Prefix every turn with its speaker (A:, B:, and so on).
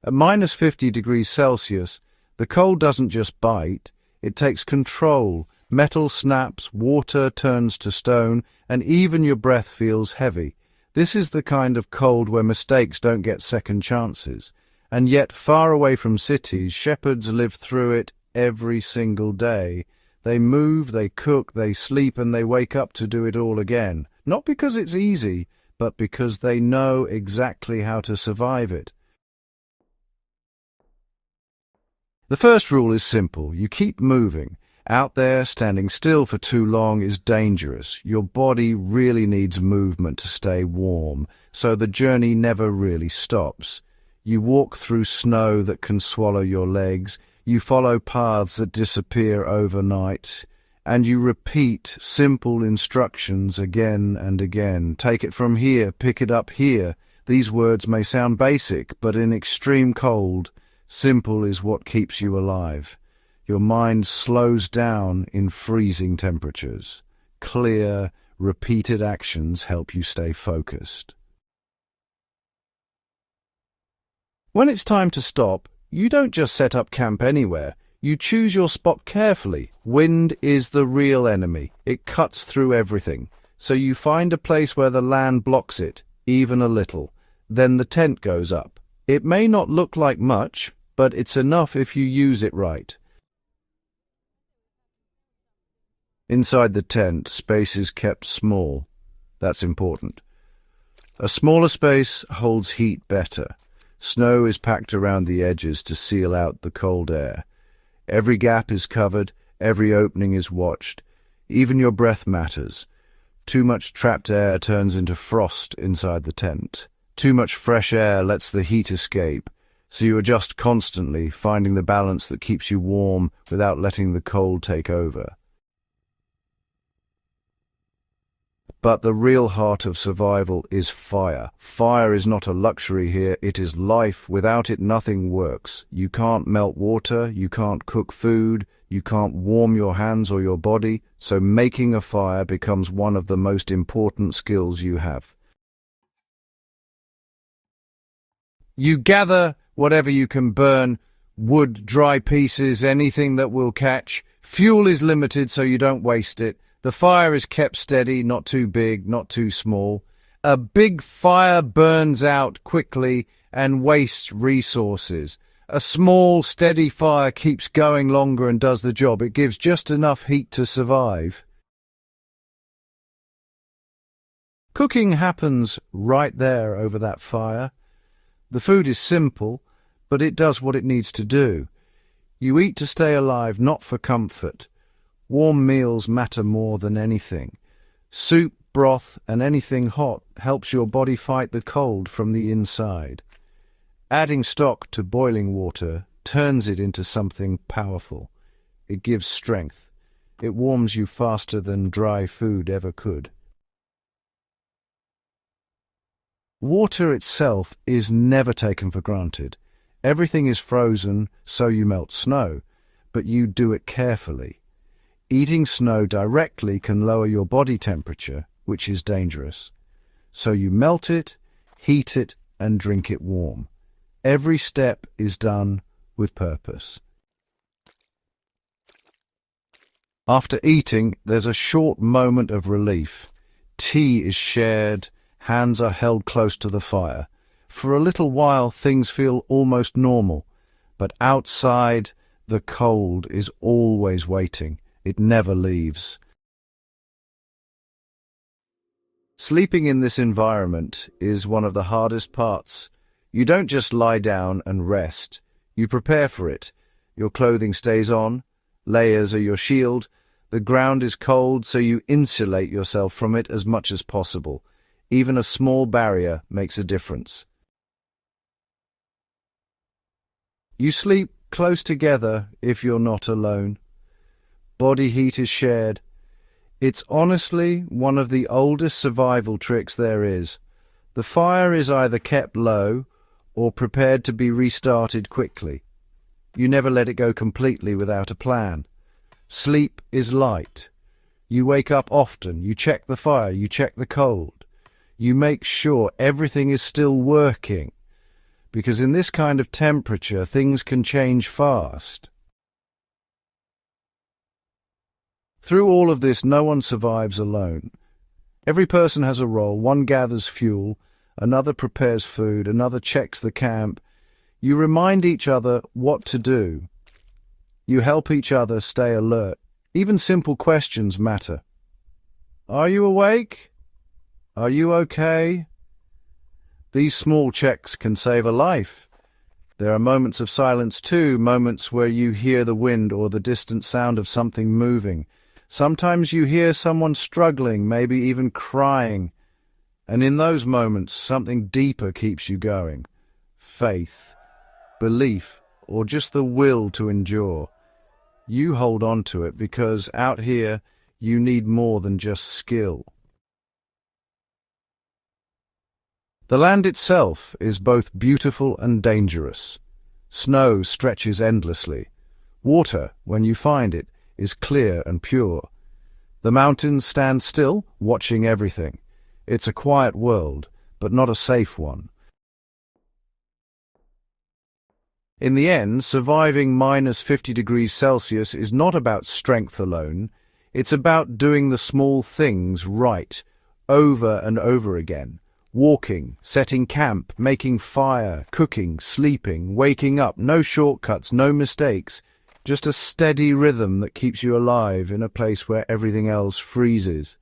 A: At -50 degrees Celsius, the cold doesn't just bite, it takes control. Metal snaps, water turns to stone, and even your breath feels heavy. This is the kind of cold where mistakes don't get second chances. And yet, far away from cities, shepherds live through it every single day. They move, they cook, they sleep, and they wake up to do it all again. Not because it's easy, but because they know exactly how to survive it. The first rule is simple. You keep moving. Out there, standing still for too long is dangerous. Your body really needs movement to stay warm, so the journey never really stops. You walk through snow that can swallow your legs. You follow paths that disappear overnight. And you repeat simple instructions again and again. Take it from here, pick it up here. These words may sound basic, but in extreme cold, simple is what keeps you alive. Your mind slows down in freezing temperatures. Clear, repeated actions help you stay focused. When it's time to stop, you don't just set up camp anywhere. You choose your spot carefully. Wind is the real enemy. It cuts through everything. So you find a place where the land blocks it, even a little. Then the tent goes up. It may not look like much, but it's enough if you use it right. Inside the tent, space is kept small. That's important. A smaller space holds heat better. Snow is packed around the edges to seal out the cold air. Every gap is covered, every opening is watched. Even your breath matters. Too much trapped air turns into frost inside the tent. Too much fresh air lets the heat escape, so you adjust constantly, finding the balance that keeps you warm without letting the cold take over. But the real heart of survival is fire. Fire is not a luxury here, it is life. Without it, nothing works. You can't melt water, you can't cook food, you can't warm your hands or your body, so making a fire becomes one of the most important skills you have. You gather whatever you can burn, wood, dry pieces, anything that will catch. Fuel is limited so you don't waste it. The fire is kept steady, not too big, not too small. A big fire burns out quickly and wastes resources. A small, steady fire keeps going longer and does the job. It gives just enough heat to survive. Cooking happens right there over that fire. The food is simple, but it does what it needs to do. You eat to stay alive, not for comfort. Warm meals matter more than anything. Soup, broth, and anything hot helps your body fight the cold from the inside. Adding stock to boiling water turns it into something powerful. It gives strength. It warms you faster than dry food ever could. Water itself is never taken for granted. Everything is frozen, so you melt snow, but you do it carefully. Eating snow directly can lower your body temperature, which is dangerous. So you melt it, heat it, and drink it warm. Every step is done with purpose. After eating, there's a short moment of relief. Tea is shared, hands are held close to the fire. For a little while, things feel almost normal, but outside, the cold is always waiting. It never leaves. Sleeping in this environment is one of the hardest parts. You don't just lie down and rest. You prepare for it. Your clothing stays on. Layers are your shield. The ground is cold, so you insulate yourself from it as much as possible. Even a small barrier makes a difference. You sleep close together if you're not alone. Body heat is shared. It's honestly one of the oldest survival tricks there is. The fire is either kept low or prepared to be restarted quickly. You never let it go completely without a plan. Sleep is light. You wake up often. You check the fire. You check the cold. You make sure everything is still working. because in this kind of temperature, things can change fast. Through all of this, no one survives alone. Every person has a role. One gathers fuel, another prepares food, another checks the camp. You remind each other what to do. You help each other stay alert. Even simple questions matter. Are you awake? Are you okay? These small checks can save a life. There are moments of silence too, moments where you hear the wind or the distant sound of something moving. Sometimes you hear someone struggling, maybe even crying. And in those moments, something deeper keeps you going. Faith, belief, or just the will to endure. You hold on to it because out here, you need more than just skill. The land itself is both beautiful and dangerous. Snow stretches endlessly. Water, when you find it, is clear and pure. The mountains stand still, watching everything. It's a quiet world, but not a safe one. In the end, surviving minus 50 degrees Celsius is not about strength alone. It's about doing the small things right, over and over again. Walking, setting camp, making fire, cooking, sleeping, waking up. No shortcuts, no mistakes. Just a steady rhythm that keeps you alive in a place where everything else freezes.